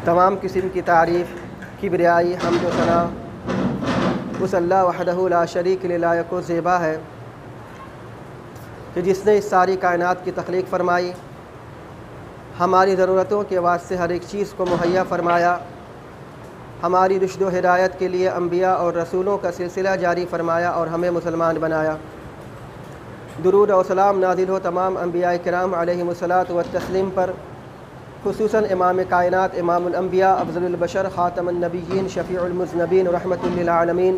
تمام قسم کی تعریف، کبریائی، حمد و ثنا اس اللہ وحدہ لا شریک له لائق و زیبا ہے کہ جس نے اس ساری کائنات کی تخلیق فرمائی، ہماری ضرورتوں کے واسطے ہر ایک چیز کو مہیا فرمایا، ہماری رشد و ہدایت کے لیے انبیاء اور رسولوں کا سلسلہ جاری فرمایا اور ہمیں مسلمان بنایا۔ درود و سلام نازل ہو تمام انبیاء کرام علیہم الصلاۃ والتسلیم پر، خصوصاً امام کائنات، امام الانبیاء، افضل البشر، خاتم النبیین، شفیع المذنبین، رحمت للعالمین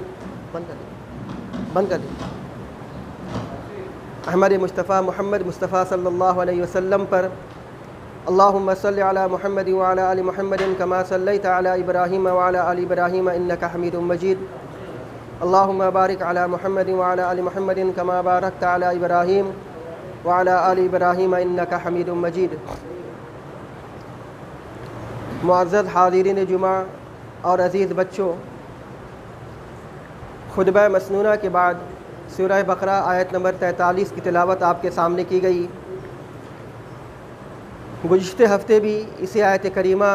بند کر دیں احمد مصطفیٰ محمد مصطفیٰ صلی اللہ علیہ وسلم پر۔ اللہم صلی علی محمد وعلی آل محمد کما صلیت علی ابراہیم وعلی آل ابراہیم انک حمید مجید۔ اللہم بارک علی محمد وعلی آل محمد کما بارکت علی ابراہیم وعلی آل ابراہیم انک حمید مجید۔ معزز حاضرین جمعہ اور عزیز بچوں، خطبہ مسنونہ کے بعد سورہ بقرہ آیت نمبر 43 کی تلاوت آپ کے سامنے کی گئی۔ گزشتہ ہفتے بھی اسی آیت کریمہ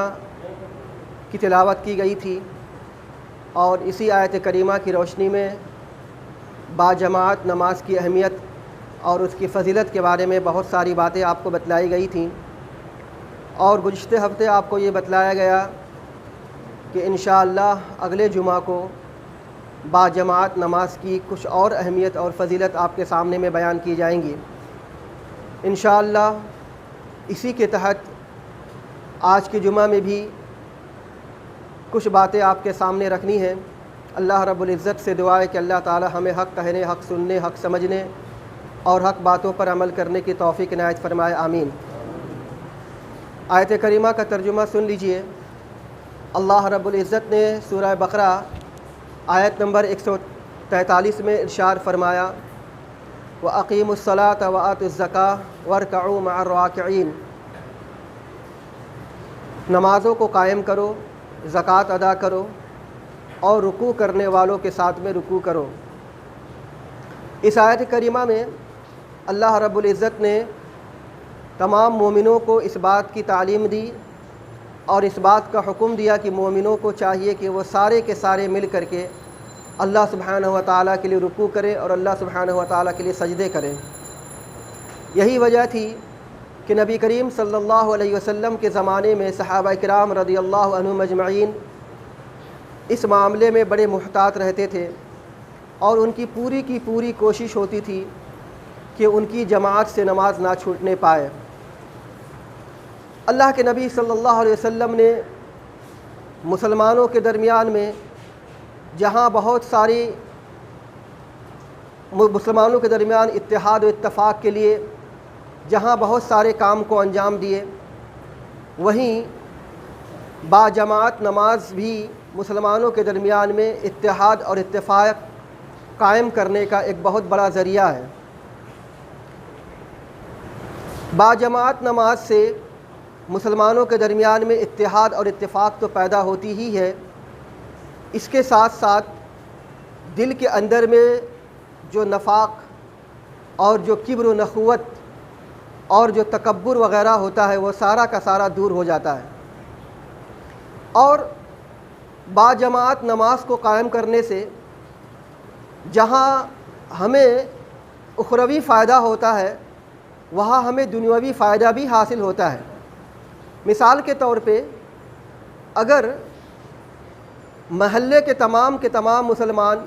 کی تلاوت کی گئی تھی اور اسی آیت کریمہ کی روشنی میں باجماعت نماز کی اہمیت اور اس کی فضیلت کے بارے میں بہت ساری باتیں آپ کو بتلائی گئی تھیں، اور گزشتہ ہفتے آپ کو یہ بتلایا گیا کہ انشاءاللہ اگلے جمعہ کو باجماعت نماز کی کچھ اور اہمیت اور فضیلت آپ کے سامنے میں بیان کی جائیں گی۔ انشاءاللہ اسی کے تحت آج کے جمعہ میں بھی کچھ باتیں آپ کے سامنے رکھنی ہیں۔ اللہ رب العزت سے دعا ہے کہ اللہ تعالی ہمیں حق کہنے، حق سننے، حق سمجھنے اور حق باتوں پر عمل کرنے کی توفیق عنایت فرمائے، آمین۔ آیت کریمہ کا ترجمہ سن لیجئے۔ اللہ رب العزت نے سورہ بقرہ آیت نمبر 143 میں ارشاد فرمایا، وَأَقِيمُوا الصَّلَاةَ وَآتُوا الزَّكَاةَ وَارْكَعُوا مَعَ الرَّاكِعِينَ۔ نمازوں کو قائم کرو، زکوٰۃ ادا کرو اور رکوع کرنے والوں کے ساتھ میں رکوع کرو۔ اس آیت کریمہ میں اللہ رب العزت نے تمام مومنوں کو اس بات کی تعلیم دی اور اس بات کا حکم دیا کہ مومنوں کو چاہیے کہ وہ سارے کے سارے مل کر کے اللہ سبحانہ و تعالیٰ کے لیے رکوع کریں اور اللہ سبحانہ و تعالیٰ کے لیے سجدے کریں۔ یہی وجہ تھی کہ نبی کریم صلی اللہ علیہ وسلم کے زمانے میں صحابہ کرام رضی اللہ عنہم اجمعین اس معاملے میں بڑے محتاط رہتے تھے اور ان کی پوری کوشش ہوتی تھی کہ ان کی جماعت سے نماز نہ چھوٹنے پائے۔ اللہ کے نبی صلی اللہ علیہ وسلم نے مسلمانوں کے درمیان میں جہاں بہت ساری مسلمانوں کے درمیان اتحاد و اتفاق کے لیے جہاں بہت سارے کام کو انجام دیے، وہیں باجماعت نماز بھی مسلمانوں کے درمیان میں اتحاد اور اتفاق قائم کرنے کا ایک بہت بڑا ذریعہ ہے۔ باجماعت نماز سے مسلمانوں کے درمیان میں اتحاد اور اتفاق تو پیدا ہوتی ہی ہے، اس کے ساتھ ساتھ دل کے اندر میں جو نفاق اور جو کبر و نخوت اور جو تکبر وغیرہ ہوتا ہے وہ سارا کا سارا دور ہو جاتا ہے۔ اور باجماعت نماز کو قائم کرنے سے جہاں ہمیں اخروی فائدہ ہوتا ہے وہاں ہمیں دنیاوی فائدہ بھی حاصل ہوتا ہے۔ مثال کے طور پہ اگر محلے کے تمام مسلمان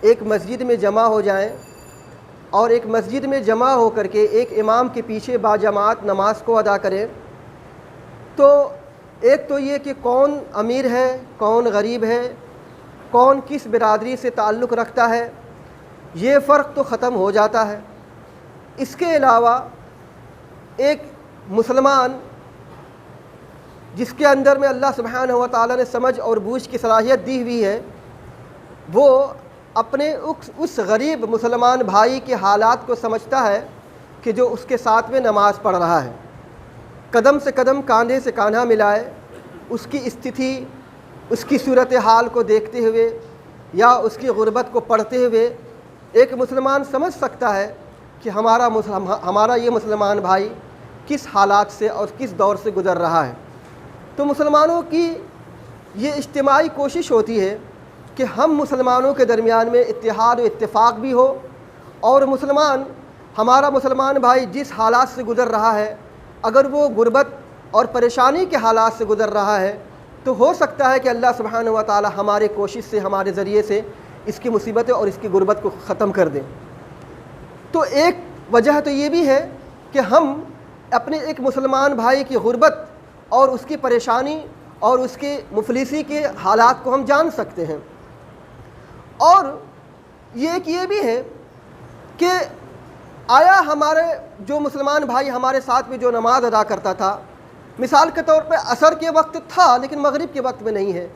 ایک مسجد میں جمع ہو جائیں اور ایک مسجد میں جمع ہو کر کے ایک امام کے پیچھے باجماعت نماز کو ادا کریں، تو ایک تو یہ کہ کون امیر ہے، کون غریب ہے، کون کس برادری سے تعلق رکھتا ہے، یہ فرق تو ختم ہو جاتا ہے۔ اس کے علاوہ ایک مسلمان جس کے اندر میں اللہ سبحانہ و تعالیٰ نے سمجھ اور بوجھ کی صلاحیت دی ہوئی ہے، وہ اپنے اس غریب مسلمان بھائی کے حالات کو سمجھتا ہے کہ جو اس کے ساتھ میں نماز پڑھ رہا ہے، قدم سے قدم، کاندھے سے کاندھا ملائے، اس کی استھتی، اس کی صورتحال کو دیکھتے ہوئے یا اس کی غربت کو پڑھتے ہوئے ایک مسلمان سمجھ سکتا ہے کہ ہمارا یہ مسلمان بھائی کس حالات سے اور کس دور سے گزر رہا ہے۔ تو مسلمانوں کی یہ اجتماعی کوشش ہوتی ہے کہ ہم مسلمانوں کے درمیان میں اتحاد و اتفاق بھی ہو، اور ہمارا مسلمان بھائی جس حالات سے گزر رہا ہے، اگر وہ غربت اور پریشانی کے حالات سے گزر رہا ہے تو ہو سکتا ہے کہ اللہ سبحانہ و تعالی ہمارے کوشش سے، ہمارے ذریعے سے اس کی مصیبتیں اور اس کی غربت کو ختم کر دیں۔ تو ایک وجہ تو یہ بھی ہے کہ ہم اپنے ایک مسلمان بھائی کی غربت اور اس کی پریشانی اور اس کے مفلسی کے حالات کو ہم جان سکتے ہیں، اور یہ بھی ہے کہ آیا ہمارے جو مسلمان بھائی ہمارے ساتھ میں جو نماز ادا کرتا تھا، مثال کے طور پہ عصر کے وقت تھا لیکن مغرب کے وقت میں نہیں ہے،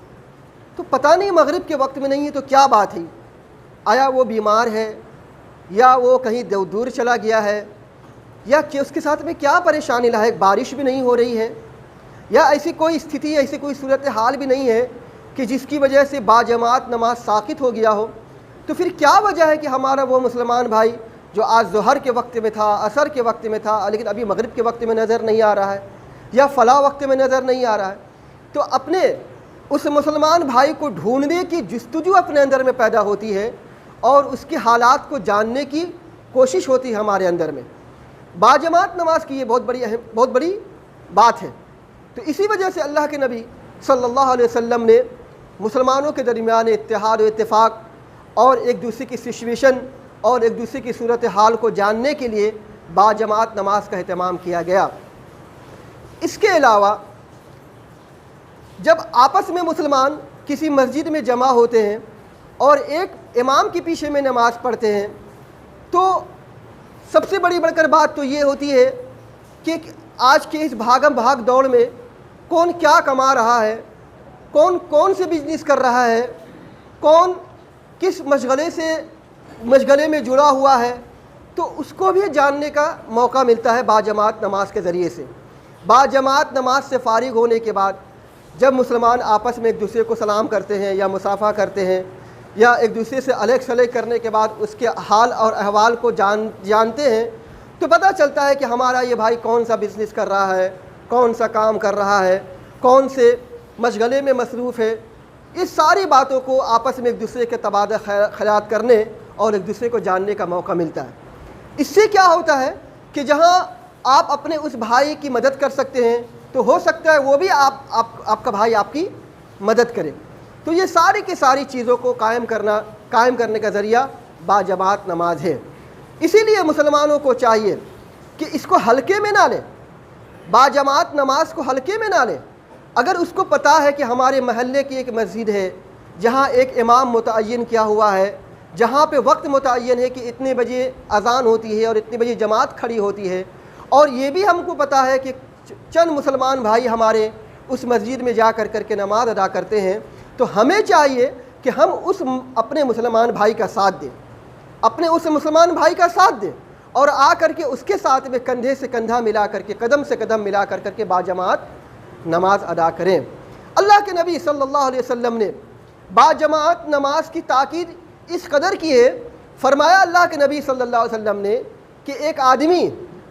تو پتہ نہیں مغرب کے وقت میں نہیں ہے تو کیا بات ہے؟ آیا وہ بیمار ہے، یا وہ کہیں دور چلا گیا ہے، یا کہ اس کے ساتھ میں کیا پریشانی لاحق، بارش بھی نہیں ہو رہی ہے، یا ایسی کوئی استھتی، ایسی کوئی صورتحال بھی نہیں ہے کہ جس کی وجہ سے باجماعت نماز ساقط ہو گیا ہو؟ تو پھر کیا وجہ ہے کہ ہمارا وہ مسلمان بھائی جو آج ظہر کے وقت میں تھا، عصر کے وقت میں تھا، لیکن ابھی مغرب کے وقت میں نظر نہیں آ رہا ہے، یا فلاں وقت میں نظر نہیں آ رہا ہے؟ تو اپنے اس مسلمان بھائی کو ڈھونڈنے کی جستجو اپنے اندر میں پیدا ہوتی ہے، اور اس کے حالات کو جاننے کی کوشش ہوتی ہے ہمارے اندر میں۔ باجماعت نماز کی یہ بہت بڑی بات ہے۔ تو اسی وجہ سے اللہ کے نبی صلی اللہ علیہ وسلم نے مسلمانوں کے درمیان اتحاد و اتفاق اور ایک دوسرے کی سچویشن اور ایک دوسرے کی صورتحال کو جاننے کے لیے باجماعت نماز کا اہتمام کیا گیا۔ اس کے علاوہ جب آپس میں مسلمان کسی مسجد میں جمع ہوتے ہیں اور ایک امام کے پیچھے میں نماز پڑھتے ہیں، تو سب سے بڑی بڑھ کر بات تو یہ ہوتی ہے کہ آج کے اس بھاگم بھاگ دوڑ میں کون کیا کما رہا ہے، کون سے بزنس کر رہا ہے، کون کس مشغلے میں جڑا ہوا ہے، تو اس کو بھی جاننے کا موقع ملتا ہے باجماعت نماز کے ذریعے سے۔ باجماعت نماز سے فارغ ہونے کے بعد جب مسلمان آپس میں ایک دوسرے کو سلام کرتے ہیں یا مصافحہ کرتے ہیں، یا ایک دوسرے سے علیگ سلیگ کرنے کے بعد اس کے حال اور احوال کو جانتے ہیں، تو پتہ چلتا ہے کہ ہمارا یہ بھائی کون سا بزنس کر رہا ہے، کون سا کام کر رہا ہے، کون سے مشغلے میں مصروف ہے۔ اس ساری باتوں کو آپس میں ایک دوسرے کے تبادلہ خیالات کرنے اور ایک دوسرے کو جاننے کا موقع ملتا ہے۔ اس سے کیا ہوتا ہے کہ جہاں آپ اپنے اس بھائی کی مدد کر سکتے ہیں تو ہو سکتا ہے وہ بھی آپ کا بھائی آپ کی مدد کرے۔ تو یہ ساری کی ساری چیزوں کو قائم کرنے کا ذریعہ باجماعت نماز ہے۔ اسی لیے مسلمانوں کو چاہیے کہ اس کو ہلکے میں نہ لیں، باجماعت نماز کو ہلکے میں نہ لیں۔ اگر اس کو پتہ ہے کہ ہمارے محلے کی ایک مسجد ہے جہاں ایک امام متعین کیا ہوا ہے، جہاں پہ وقت متعین ہے کہ اتنے بجے اذان ہوتی ہے اور اتنے بجے جماعت کھڑی ہوتی ہے، اور یہ بھی ہم کو پتہ ہے کہ چند مسلمان بھائی ہمارے اس مسجد میں جا کر کے نماز ادا کرتے ہیں، تو ہمیں چاہیے کہ ہم اپنے مسلمان بھائی کا ساتھ دیں، اور آ کر کے اس کے ساتھ میں کندھے سے کندھا ملا کر کے، قدم سے قدم ملا کر کے باجماعت نماز ادا کریں۔ اللہ کے نبی صلی اللہ علیہ وسلم نے باجماعت نماز کی تاکید اس قدر کی ہے، فرمایا اللہ کے نبی صلی اللہ علیہ وسلم نے کہ ایک آدمی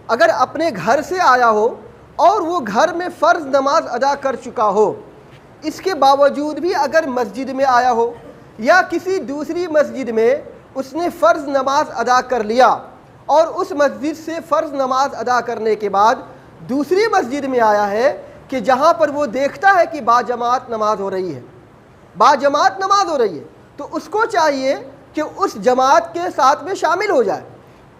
اگر اپنے گھر سے آیا ہو اور وہ گھر میں فرض نماز ادا کر چکا ہو، اس کے باوجود بھی اگر مسجد میں آیا ہو یا کسی دوسری مسجد میں اس نے فرض نماز ادا کر لیا، اور اس مسجد سے فرض نماز ادا کرنے کے بعد دوسری مسجد میں آیا ہے کہ جہاں پر وہ دیکھتا ہے کہ باجماعت نماز ہو رہی ہے، تو اس کو چاہیے کہ اس جماعت کے ساتھ میں شامل ہو جائے۔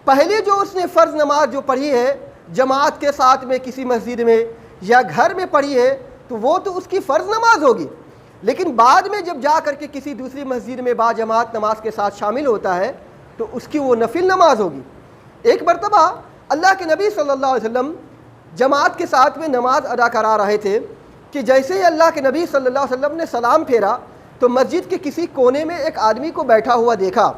پہلے جو اس نے فرض نماز جو پڑھی ہے جماعت کے ساتھ میں کسی مسجد میں یا گھر میں پڑھی ہے تو وہ تو اس کی فرض نماز ہوگی، لیکن بعد میں جب جا کر کے کسی دوسری مسجد میں باجماعت نماز کے ساتھ شامل ہوتا ہے تو اس کی وہ نفل نماز ہوگی۔ ایک مرتبہ اللہ کے نبی صلی اللہ علیہ وسلم جماعت کے ساتھ میں نماز ادا کرا رہے تھے کہ جیسے ہی اللہ کے نبی صلی اللہ علیہ وسلم نے سلام پھیرا تو مسجد کے کسی کونے میں ایک آدمی کو بیٹھا ہوا دیکھا۔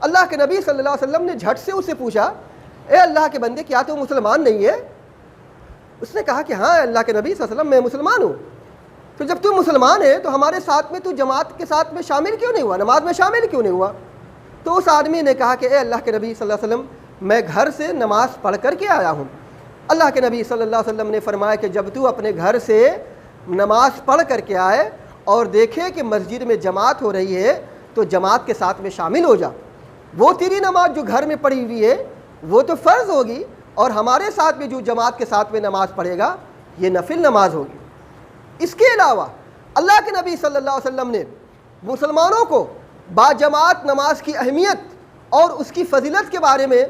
اللہ کے نبی صلی اللہ علیہ وسلم نے جھٹ سے اسے پوچھا، اے اللہ کے بندے کیا تو مسلمان نہیں ہے؟ اس نے کہا کہ ہاں اللہ کے نبی صلی اللہ علیہ وسلم میں مسلمان ہوں۔ تو جب تو مسلمان ہے تو ہمارے ساتھ میں تو جماعت کے ساتھ میں شامل کیوں نہیں ہوا، نماز میں شامل کیوں نہیں ہوا؟ تو اس آدمی نے کہا کہ اے اللہ کے نبی صلی اللہ علیہ وسلم میں گھر سے نماز پڑھ کر کے آیا ہوں۔ اللہ کے نبی صلی اللہ علیہ وسلم نے فرمایا کہ جب تو اپنے گھر سے نماز پڑھ کر کے آئے اور دیکھے کہ مسجد میں جماعت ہو رہی ہے تو جماعت کے ساتھ میں شامل ہو جا۔ وہ تیری نماز جو گھر میں پڑھی ہوئی ہے وہ تو فرض ہوگی، اور ہمارے ساتھ میں جو جماعت کے ساتھ میں نماز پڑھے گا یہ نفل نماز ہوگی۔ اس کے علاوہ اللہ کے نبی صلی اللہ علیہ وسلم نے مسلمانوں کو باجماعت نماز کی اہمیت اور اس کی فضیلت کے بارے میں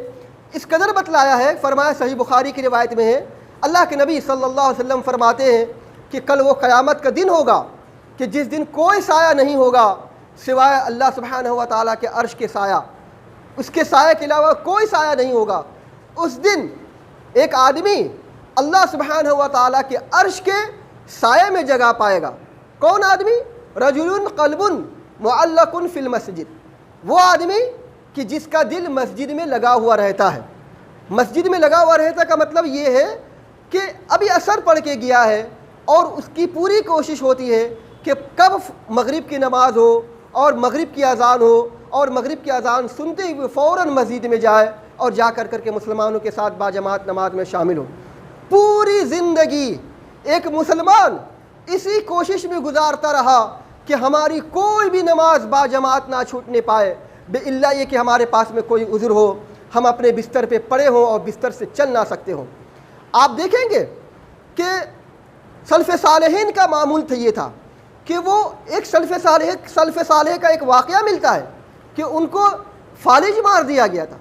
اس قدر بتلایا ہے۔ فرمایا، صحیح بخاری کی روایت میں ہے، اللہ کے نبی صلی اللہ علیہ وسلم فرماتے ہیں کہ کل وہ قیامت کا دن ہوگا کہ جس دن کوئی سایہ نہیں ہوگا سوائے اللہ سبحانہ و تعالیٰ کے عرش کے سایہ، اس کے سایہ کے علاوہ کوئی سایہ نہیں ہوگا۔ اس دن ایک آدمی اللہ سبحانہ و تعالیٰ کے عرش کے سائے میں جگہ پائے گا۔ کون آدمی؟ رجل قلب معلق فی المسجد، وہ آدمی کہ جس کا دل مسجد میں لگا ہوا رہتا ہے۔ مسجد میں لگا ہوا رہتا کا مطلب یہ ہے کہ ابھی عصر پڑھ کے گیا ہے اور اس کی پوری کوشش ہوتی ہے کہ کب مغرب کی نماز ہو اور مغرب کی اذان ہو، اور مغرب کی اذان سنتے ہوئے فوراً مسجد میں جائے اور جا کر کے مسلمانوں کے ساتھ باجماعت نماز میں شامل ہو۔ پوری زندگی ایک مسلمان اسی کوشش میں گزارتا رہا کہ ہماری کوئی بھی نماز باجماعت نہ چھوٹنے پائے، بے اللہ یہ کہ ہمارے پاس میں کوئی عذر ہو، ہم اپنے بستر پہ پڑے ہوں اور بستر سے چل نہ سکتے ہوں۔ آپ دیکھیں گے کہ سلف صالحین کا معمول تھا، یہ تھا کہ وہ ایک سلف صالح کا ایک واقعہ ملتا ہے کہ ان کو فالج مار دیا گیا تھا،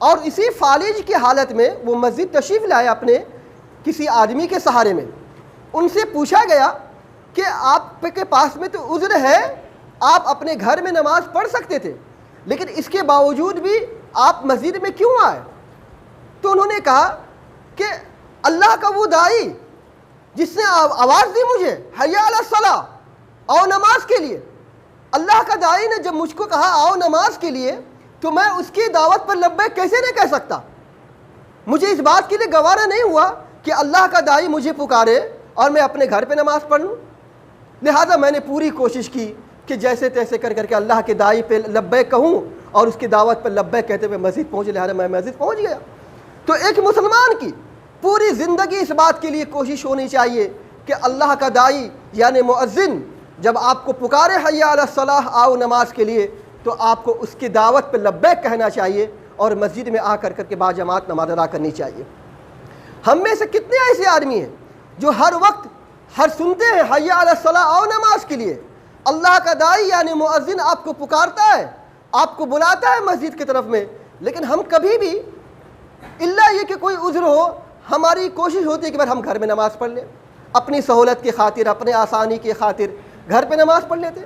اور اسی فالج کی حالت میں وہ مسجد تشریف لائے اپنے کسی آدمی کے سہارے میں۔ ان سے پوچھا گیا کہ آپ کے پاس میں تو عذر ہے، آپ اپنے گھر میں نماز پڑھ سکتے تھے، لیکن اس کے باوجود بھی آپ مسجد میں کیوں آئے؟ تو انہوں نے کہا کہ اللہ کا وہ داعی جس نے آواز دی مجھے حی علی الصلاۃ، آؤ نماز کے لیے، اللہ کا داعی نے جب مجھ کو کہا آؤ نماز کے لیے تو میں اس کی دعوت پر لبیک کیسے نہیں کہہ سکتا؟ مجھے اس بات کے لیے گوارا نہیں ہوا کہ اللہ کا داعی مجھے پکارے اور میں اپنے گھر پہ نماز پڑھ لوں، لہٰذا میں نے پوری کوشش کی کہ جیسے تیسے کر کے اللہ کے داعی پہ لبیک کہوں اور اس کی دعوت پر لبیک کہتے ہوئے مسجد پہنچے، لہٰذا میں مسجد پہنچ گیا۔ تو ایک مسلمان کی پوری زندگی اس بات کے لیے کوشش ہونی چاہیے کہ اللہ کا داعی یعنی مؤذن جب آپ کو پکارے حی علی الصلاۃ، آؤ نماز کے لیے، تو آپ کو اس کی دعوت پہ لبیک کہنا چاہیے اور مسجد میں آ کر کے باجماعت نماز ادا کرنی چاہیے۔ ہم میں سے کتنے ایسے آدمی ہیں جو ہر وقت سنتے ہیں حی علی الصلاۃ، آؤ نماز کے لیے، اللہ کا داعی یعنی مؤذن آپ کو پکارتا ہے، آپ کو بلاتا ہے مسجد کی طرف میں، لیکن ہم کبھی بھی الا یہ کہ کوئی عذر ہو ہماری کوشش ہوتی ہے کہ بھائی ہم گھر میں نماز پڑھ لیں، اپنی سہولت کی خاطر، اپنے آسانی کی خاطر گھر پہ نماز پڑھ لیتے۔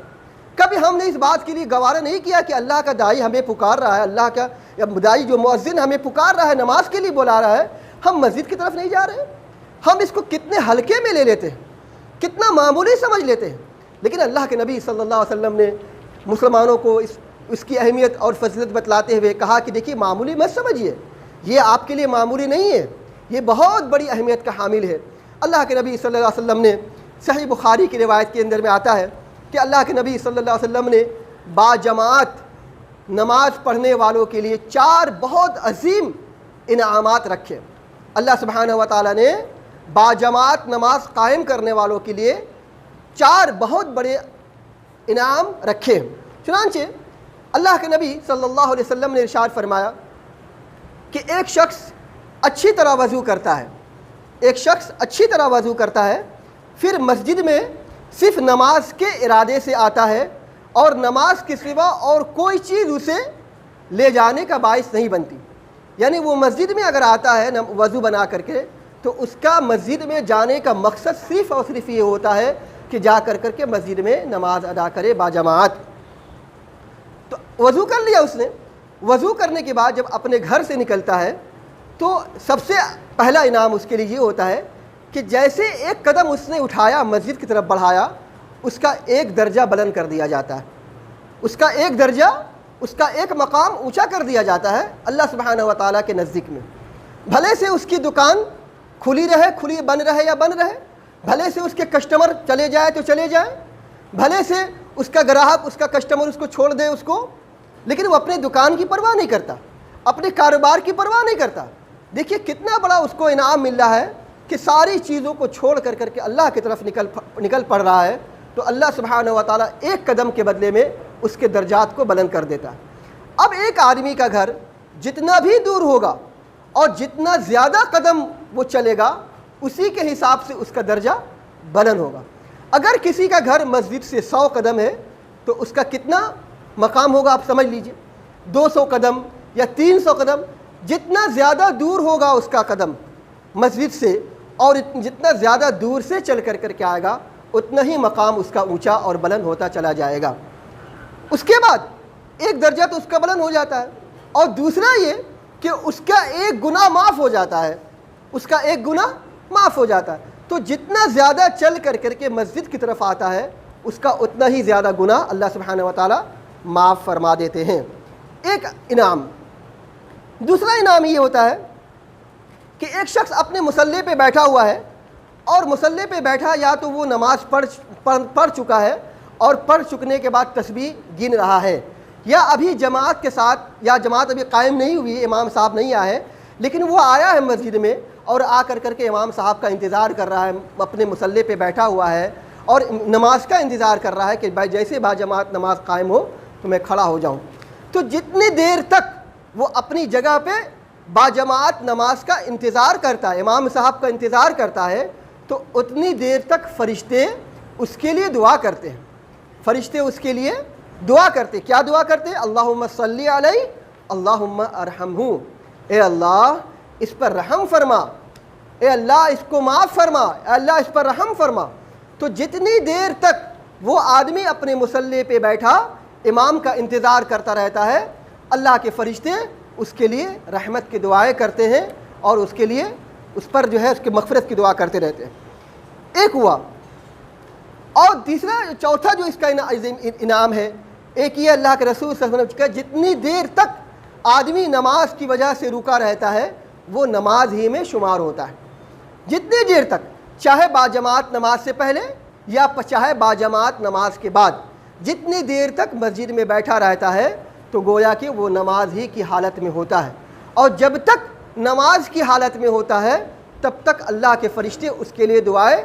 کبھی ہم نے اس بات کے لیے گوارا نہیں کیا کہ اللہ کا داعی ہمیں پکار رہا ہے، اللہ کا داعی جو مؤذن ہمیں پکار رہا ہے، نماز کے لیے بلا رہا ہے، ہم مسجد کی طرف نہیں جا رہے۔ ہم اس کو کتنے ہلکے میں لے لیتے ہیں، کتنا معمولی سمجھ لیتے ہیں، لیکن اللہ کے نبی صلی اللہ علیہ وسلم نے مسلمانوں کو اس کی اہمیت اور فضیلت بتلاتے ہوئے کہا کہ دیکھیے معمولی مت سمجھیے، یہ آپ کے لیے معمولی نہیں ہے، یہ بہت بڑی اہمیت کا حامل ہے۔ اللہ کے نبی صلی اللہ علیہ وسلم نے صحیح بخاری کی روایت کے اندر میں آتا ہے کہ اللہ کے نبی صلی اللہ علیہ وسلم نے باجماعت نماز پڑھنے والوں کے لیے 4 بہت عظیم انعامات رکھے۔ اللہ سبحانہ و تعالیٰ نے باجماعت نماز قائم کرنے والوں کے لیے 4 بہت بڑے انعام رکھے۔ چنانچہ اللہ کے نبی صلی اللہ علیہ وسلم نے ارشاد فرمایا کہ ایک شخص اچھی طرح وضو کرتا ہے، ایک شخص اچھی طرح وضو کرتا ہے، پھر مسجد میں صرف نماز کے ارادے سے آتا ہے اور نماز کے سوا اور کوئی چیز اسے لے جانے کا باعث نہیں بنتی، یعنی وہ مسجد میں اگر آتا ہے وضو بنا کر کے تو اس کا مسجد میں جانے کا مقصد صرف اور صرف یہ ہوتا ہے کہ جا کر کے مسجد میں نماز ادا کرے باجماعت۔ تو وضو کر لیا اس نے، وضو کرنے کے بعد جب اپنے گھر سے نکلتا ہے تو سب سے پہلا انعام اس کے لیے یہ ہوتا ہے کہ جیسے ایک قدم اس نے اٹھایا مسجد کی طرف بڑھایا، اس کا ایک درجہ بلند کر دیا جاتا ہے، اس کا ایک درجہ، اس کا ایک مقام اونچا کر دیا جاتا ہے اللہ سبحانہ و تعالیٰ کے نزدیک میں۔ بھلے سے اس کی دکان کھلی رہے، بند رہے یا بند رہے، بھلے سے اس کے کسٹمر چلے جائے تو چلے جائیں، بھلے سے اس کا گراہک، اس کا کسٹمر اس کو چھوڑ دے اس کو، لیکن وہ اپنے دکان کی پرواہ نہیں کرتا، اپنے کاروبار کی پرواہ نہیں کرتا۔ دیکھیے کتنا بڑا اس کو انعام مل رہا ہے کہ ساری چیزوں کو چھوڑ کر کے اللہ کی طرف نکل پڑ رہا ہے تو اللہ سبحانہ و تعالیٰ ایک قدم کے بدلے میں اس کے درجات کو بلند کر دیتا ہے۔ اب ایک آدمی کا گھر جتنا بھی دور ہوگا اور جتنا زیادہ قدم وہ چلے گا اسی کے حساب سے اس کا درجہ بلند ہوگا۔ اگر کسی کا گھر مسجد سے 100 قدم ہے تو اس کا کتنا مقام ہوگا آپ سمجھ لیجئے، 200 قدم یا 300 قدم۔ جتنا زیادہ دور ہوگا اس کا قدم مسجد سے اور جتنا زیادہ دور سے چل کر کے آئے گا اتنا ہی مقام اس کا اونچا اور بلند ہوتا چلا جائے گا۔ اس کے بعد ایک درجہ تو اس کا بلند ہو جاتا ہے، اور دوسرا یہ کہ اس کا ایک گناہ معاف ہو جاتا ہے، اس کا ایک گناہ معاف ہو جاتا ہے۔ تو جتنا زیادہ چل کر کے مسجد کی طرف آتا ہے اس کا اتنا ہی زیادہ گناہ اللہ سبحانہ و تعالیٰ معاف فرما دیتے ہیں۔ ایک انعام۔ دوسرا انعام یہ ہوتا ہے کہ ایک شخص اپنے مصلی پہ بیٹھا ہوا ہے اور مصلی پہ بیٹھا یا تو وہ نماز پڑھ چکا ہے اور پڑھ چکنے کے بعد تسبیح گن رہا ہے، یا ابھی جماعت کے ساتھ، یا جماعت ابھی قائم نہیں ہوئی، امام صاحب نہیں آئے ہیں لیکن وہ آیا ہے مسجد میں اور آ کر کے امام صاحب کا انتظار کر رہا ہے، اپنے مصلی پہ بیٹھا ہوا ہے اور نماز کا انتظار کر رہا ہے کہ بھائی جیسے با جماعت نماز قائم ہو تو میں کھڑا ہو جاؤں۔ تو جتنی دیر تک وہ اپنی جگہ پہ با جماعت نماز کا انتظار کرتا ہے، امام صاحب کا انتظار کرتا ہے، تو اتنی دیر تک فرشتے اس کے لیے دعا کرتے ہیں۔ فرشتے اس کے لیے دعا کرتے، کیا دعا کرتے؟ اللہم صلی علیہ اللہم ارحمہ، اے اللہ اس پر رحم فرما، اے اللہ اس کو معاف فرما، اے اللہ اس پر رحم فرما۔ تو جتنی دیر تک وہ آدمی اپنے مصلی پہ بیٹھا امام کا انتظار کرتا رہتا ہے اللہ کے فرشتے اس کے لیے رحمت کی دعائیں کرتے ہیں اور اس کے لیے اس پر جو ہے اس کی مغفرت کی دعا کرتے رہتے ہیں۔ ایک ہوا، اور چوتھا جو اس کا انعام ہے، ایک یہ اللہ کے رسول صلی اللہ علیہ وسلم کا جتنی دیر تک آدمی نماز کی وجہ سے رکا رہتا ہے وہ نماز ہی میں شمار ہوتا ہے۔ جتنی دیر تک، چاہے باجماعت نماز سے پہلے یا چاہے باجماعت نماز کے بعد، جتنی دیر تک مسجد میں بیٹھا رہتا ہے تو گویا کہ وہ نماز ہی کی حالت میں ہوتا ہے، اور جب تک نماز کی حالت میں ہوتا ہے تب تک اللہ کے فرشتے اس کے لیے دعائیں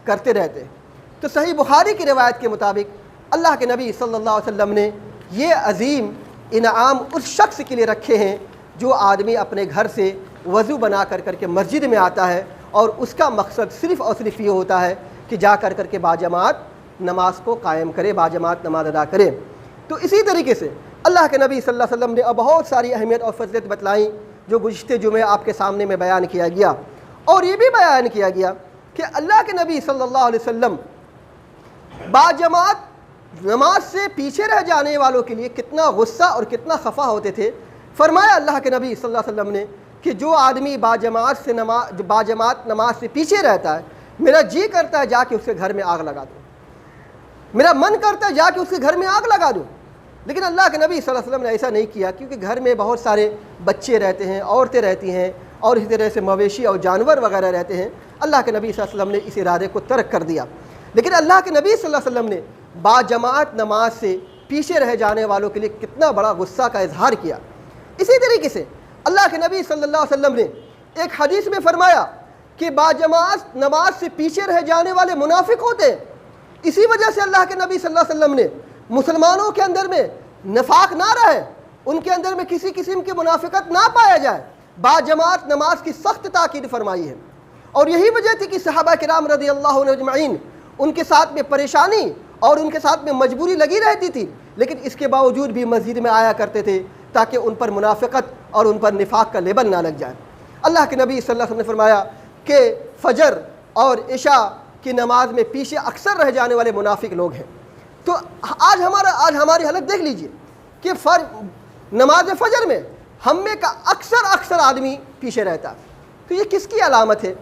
کرتے رہتے ہیں۔ تو صحیح بخاری کی روایت کے مطابق اللہ کے نبی صلی اللہ علیہ وسلم نے یہ عظیم انعام اس شخص کے لیے رکھے ہیں جو آدمی اپنے گھر سے وضو بنا کر کے مسجد میں آتا ہے اور اس کا مقصد صرف اور صرف یہ ہوتا ہے کہ جا کر کے باجماعت نماز کو قائم کرے، باجماعت نماز ادا کرے۔ تو اسی طریقے سے اللہ کے نبی صلی اللہ علیہ وسلم نے بہت ساری اہمیت اور فضیلت بتلائیں جو گزشتے جمعے آپ کے سامنے میں بیان کیا گیا، اور یہ بھی بیان کیا گیا کہ اللہ کے نبی صلی اللہ علیہ وسلم باجماعت نماز سے پیچھے رہ جانے والوں کے لیے کتنا غصہ اور کتنا خفا ہوتے تھے۔ فرمایا اللہ کے نبی صلی اللہ علیہ وسلم نے کہ جو آدمی باجماعت نماز سے پیچھے رہتا ہے میرا جی کرتا ہے جا کے اس کے گھر میں آگ لگا دوں، میرا من کرتا ہے جا کے اس کے گھر میں آگ لگا دوں، لیکن اللہ کے نبی صلی اللہ علیہ وسلم نے ایسا نہیں کیا، کیونکہ گھر میں بہت سارے بچے رہتے ہیں، عورتیں رہتی ہیں، اور اسی طرح سے مویشی اور جانور وغیرہ رہتے ہیں۔ اللہ کے نبی صلی اللہ علیہ وسلم نے اس ارادے کو ترک کر دیا، لیکن اللہ کے نبی صلی اللہ علیہ وسلم نے باجماعت نماز سے پیچھے رہ جانے والوں کے لیے کتنا بڑا غصہ کا اظہار کیا۔ اسی طریقے سے اللہ کے نبی صلی اللہ علیہ وسلم نے ایک حدیث میں فرمایا کہ باجماعت نماز سے پیچھے رہ جانے والے منافق ہوتے ہیں۔ اسی وجہ سے اللہ کے نبی صلی اللہ علیہ وسلم نے مسلمانوں کے اندر میں نفاق نہ رہے، ان کے اندر میں کسی قسم کی منافقت نہ پایا جائے، باجماعت نماز کی سخت تاکید فرمائی ہے۔ اور یہی وجہ تھی کہ صحابہ کرام رضی اللہ عنہم اجمعین ان کے ساتھ میں پریشانی اور ان کے ساتھ میں مجبوری لگی رہتی تھی، لیکن اس کے باوجود بھی مسجد میں آیا کرتے تھے تاکہ ان پر منافقت اور ان پر نفاق کا لیبل نہ لگ جائے۔ اللہ کے نبی صلی اللہ علیہ وسلم نے فرمایا کہ فجر اور عشاء کی نماز میں پیچھے اکثر رہ جانے والے منافق لوگ ہیں۔ تو آج ہماری حالت دیکھ لیجئے کہ نماز فجر میں ہم میں کا اکثر آدمی پیچھے رہتا ہے۔ تو یہ کس کی علامت ہے،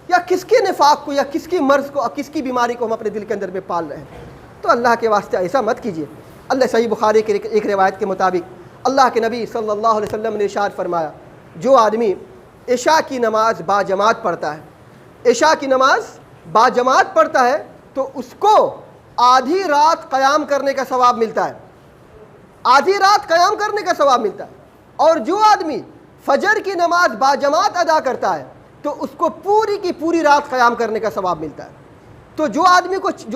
یا کس کے نفاق کو، یا کس کی مرض کو، کس کی بیماری کو ہم اپنے دل کے اندر میں پال رہے ہیں؟ تو اللہ کے واسطے ایسا مت کیجیے۔ اللہ صحیح بخاری کے ایک روایت کے مطابق اللہ کے نبی صلی اللہ علیہ وسلم نے ارشاد فرمایا جو آدمی عشاء کی نماز باجماعت پڑھتا ہے، عشاء کی نماز باجماعت پڑھتا ہے تو اس کو آدھی رات قیام کرنے کا ثواب ملتا ہے، آدھی رات قیام کرنے کا ثواب ملتا ہے۔ اور جو آدمی فجر کی نماز باجماعت ادا کرتا ہے تو اس کو پوری کی پوری رات قیام کرنے کا ثواب ملتا ہے۔ تو جو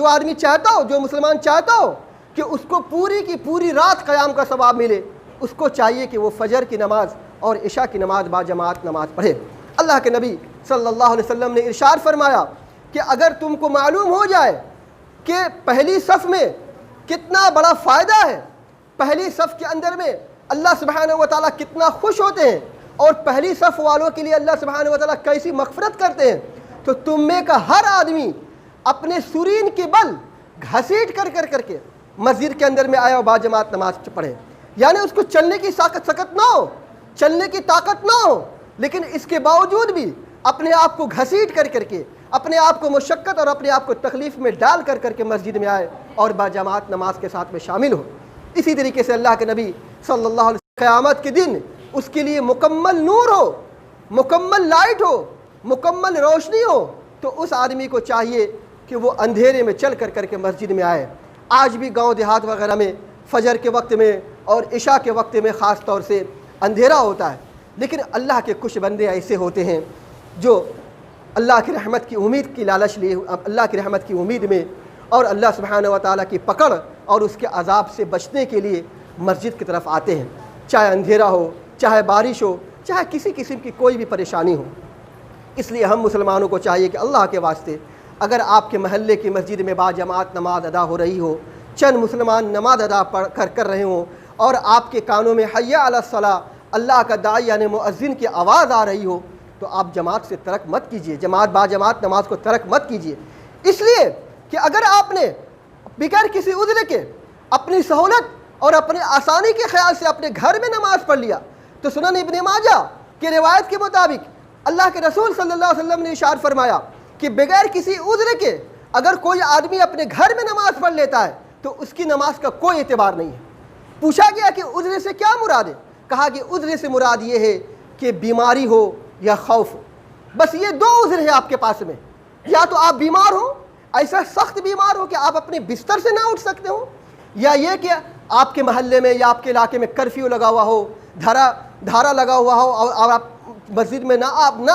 آدمی چاہتا ہو، جو مسلمان چاہتا ہو کہ اس کو پوری کی پوری رات قیام کا ثواب ملے، اس کو چاہیے کہ وہ فجر کی نماز اور عشاء کی نماز باجماعت نماز پڑھے۔ اللہ کے نبی صلی اللہ علیہ وسلم نے ارشاد فرمایا کہ اگر تم کو معلوم ہو جائے کہ پہلی صف میں کتنا بڑا فائدہ ہے، پہلی صف کے اندر میں اللہ سبحانہ و تعالیٰ کتنا خوش ہوتے ہیں، اور پہلی صف والوں کے لیے اللہ سبحانہ و تعالیٰ کیسی مغفرت کرتے ہیں، تو تم میں کا ہر آدمی اپنے سرین کے بل گھسیٹ کر کے مسجد کے اندر میں آیا اور باجماعت نماز پڑھے۔ یعنی اس کو چلنے کی سکت نہ ہو، چلنے کی طاقت نہ ہو، لیکن اس کے باوجود بھی اپنے آپ کو گھسیٹ کر کے، اپنے آپ کو مشقت اور اپنے آپ کو تکلیف میں ڈال کر کے مسجد میں آئے اور باجماعت نماز کے ساتھ میں شامل ہو۔ اسی طریقے سے اللہ کے نبی صلی اللہ علیہ وسلم قیامت کے دن اس کے لیے مکمل نور ہو، مکمل لائٹ ہو، مکمل روشنی ہو، تو اس آدمی کو چاہیے کہ وہ اندھیرے میں چل کر کے مسجد میں آئے۔ آج بھی گاؤں دیہات وغیرہ میں فجر کے وقت میں اور عشاء کے وقت میں خاص طور سے اندھیرا ہوتا ہے، لیکن اللہ کے کچھ بندے ایسے ہوتے ہیں جو اللہ کی رحمت کی امید کی لالچ لیے، اللہ کی رحمت کی امید میں اور اللہ سبحانہ و تعالیٰ کی پکڑ اور اس کے عذاب سے بچنے کے لیے مسجد کی طرف آتے ہیں، چاہے اندھیرا ہو، چاہے بارش ہو، چاہے کسی قسم کی کوئی بھی پریشانی ہو۔ اس لیے ہم مسلمانوں کو چاہیے کہ اللہ کے واسطے اگر آپ کے محلے کی مسجد میں باجماعت نماز ادا ہو رہی ہو، چند مسلمان نماز ادا کر رہے ہوں اور آپ کے کانوں میں حی علی الصلاۃ، اللہ کا داعی یعنی مؤذن کی آواز آ رہی ہو، تو آپ جماعت سے ترک مت کیجیے، باجماعت نماز کو ترک مت کیجیے، اس لیے کہ اگر آپ نے بغیر کسی عذر کے اپنی سہولت اور اپنے آسانی کے خیال سے اپنے گھر میں نماز پڑھ لیا، تو سنن ابن ماجہ کی روایت کے مطابق اللہ کے رسول صلی اللہ علیہ وسلم نے ارشاد فرمایا کہ بغیر کسی عذر کے اگر کوئی آدمی اپنے گھر میں نماز پڑھ لیتا ہے تو اس کی نماز کا کوئی اعتبار نہیں ہے۔ پوچھا گیا کہ عذر سے کیا مراد ہے؟ کہا کہ عذر سے مراد یہ ہے کہ بیماری ہو یا خوف ہو، بس یہ دو عذر ہے آپ کے پاس میں، یا تو آپ بیمار ہو، ایسا سخت بیمار ہو کہ آپ اپنے بستر سے نہ اٹھ سکتے ہو، یا یہ کہ آپ کے محلے میں یا آپ کے علاقے میں کرفیو لگا ہوا ہو، دھارا لگا ہوا ہو اور آپ مسجد میں نہ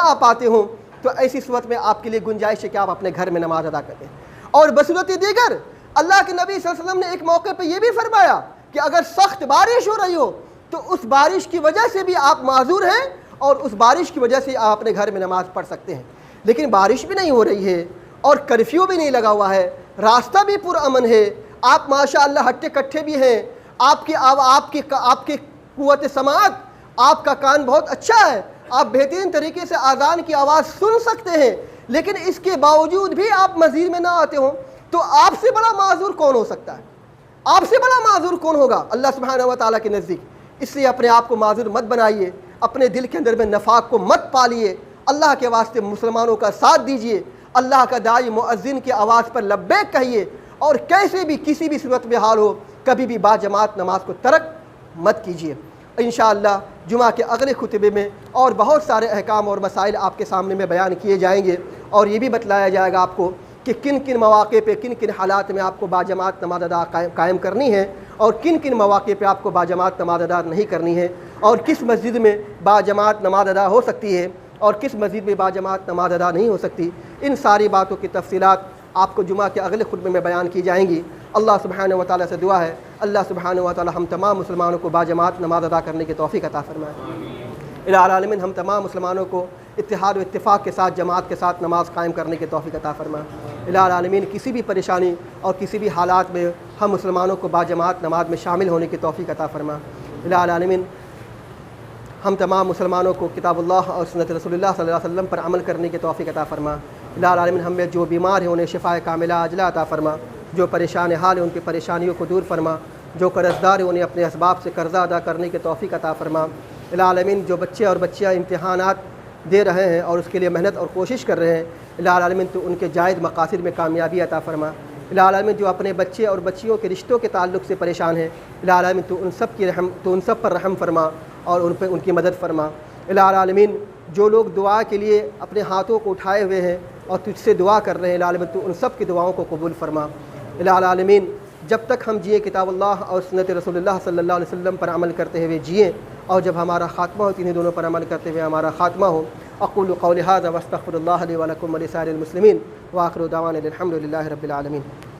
آ پاتے ہوں، تو ایسی صورت میں آپ کے لیے گنجائش ہے کہ آپ اپنے گھر میں نماز ادا کریں۔ اور بصورت دیگر اللہ کے نبی صلی اللہ علیہ وسلم نے ایک موقع پہ یہ بھی فرمایا کہ اگر سخت بارش ہو رہی ہو تو اس بارش کی وجہ سے بھی آپ معذور ہیں اور اس بارش کی وجہ سے آپ اپنے گھر میں نماز پڑھ سکتے ہیں۔ لیکن بارش بھی نہیں ہو رہی ہے اور کرفیو بھی نہیں لگا ہوا ہے، راستہ بھی پرامن ہے، آپ ماشاءاللہ ہٹے کٹھے بھی ہیں، آپ کی قوت سماعت، آپ کا کان بہت اچھا ہے، آپ بہترین طریقے سے اذان کی آواز سن سکتے ہیں، لیکن اس کے باوجود بھی آپ مسجد میں نہ آتے ہوں، تو آپ سے بڑا معذور کون ہو سکتا ہے؟ آپ سے بڑا معذور کون ہوگا اللہ سبحانہ و تعالیٰ کے نزدیک؟ اس لیے اپنے آپ کو معذور مت بنائیے، اپنے دل کے اندر میں نفاق کو مت پالیے، اللہ کے واسطے مسلمانوں کا ساتھ دیجیے، اللہ کا داعی مؤذن کی آواز پر لبیک کہیے، اور کیسے بھی کسی بھی صورت میں حال ہو کبھی بھی باجماعت نماز کو ترک مت کیجیے۔ انشاءاللہ جمعہ کے اگلے خطبے میں اور بہت سارے احکام اور مسائل آپ کے سامنے میں بیان کیے جائیں گے، اور یہ بھی بتلایا جائے گا آپ کو کہ کن کن مواقع پہ کن کن حالات میں آپ کو باجماعت نماز ادا قائم کرنی ہے، اور کن کن مواقع پہ آپ کو باجماعت نماز ادا نہیں کرنی ہے، اور کس مسجد میں باجماعت نماز ادا ہو سکتی ہے اور کس مسجد میں باجماعت نماز ادا نہیں ہو سکتی۔ ان ساری باتوں کی تفصیلات آپ کو جمعہ کے اگلے خطبے میں بیان کی جائیں گی۔ اللہ سبحانہ و تعالیٰ سے دعا ہے اللہ سبحانہ و تعالیٰ ہم تمام مسلمانوں کو باجماعت نماز ادا کرنے کی توفیق عطا فرمائے۔ الہ العالمین ہم تمام مسلمانوں کو اتحاد و اتفاق کے ساتھ جماعت کے ساتھ نماز قائم کرنے کی توفیق عطا فرمائے۔ الہ العالمین کسی بھی پریشانی اور کسی بھی حالات میں ہم مسلمانوں کو باجماعت نماز میں شامل ہونے کی توفیق عطا فرمائے۔ الہ العالمین ہم تمام مسلمانوں کو کتاب اللہ اور سنت رسول اللہ صلی اللہ علیہ وسلم پر عمل کرنے کی توفیق عطا فرما۔ الہ العالمین ہم میں جو بیمار ہیں انہیں شفاء کاملہ عاجلہ عطا فرما، جو پریشان حال ہیں ان کی پریشانیوں کو دور فرما، جو قرض دار ہیں انہیں اپنے اسباب سے قرضہ ادا کرنے کی توفیق عطا فرما۔ الہ العالمین جو بچے اور بچیاں امتحانات دے رہے ہیں اور اس کے لیے محنت اور کوشش کر رہے ہیں، الہ العالمین تو ان کے جائز مقاصد میں کامیابی عطا فرما۔ الہ العالمین جو اپنے بچے اور بچیوں کے رشتوں کے تعلق سے پریشان ہیں، الہ العالمین تو ان سب پر رحم فرما اور ان کی مدد فرما۔ الہ العالمین جو لوگ دعا کے لیے اپنے ہاتھوں کو اٹھائے ہوئے ہیں اور تجھ سے دعا کر رہے ہیں، الہ العالمین تو ان سب کی دعاؤں کو قبول فرما۔ الہ العالمین جب تک ہم جیے کتاب اللہ اور سنت رسول اللہ صلی اللہ علیہ وسلم پر عمل کرتے ہوئے جئیں، اور جب ہمارا خاتمہ ہو انہیں دونوں پر عمل کرتے ہوئے ہمارا خاتمہ ہو، اقول قولی ھذا واستغفر اللہ لی ولکم ولسائر المسلمین وآخر دعوانا الحمد للہ رب العالمین.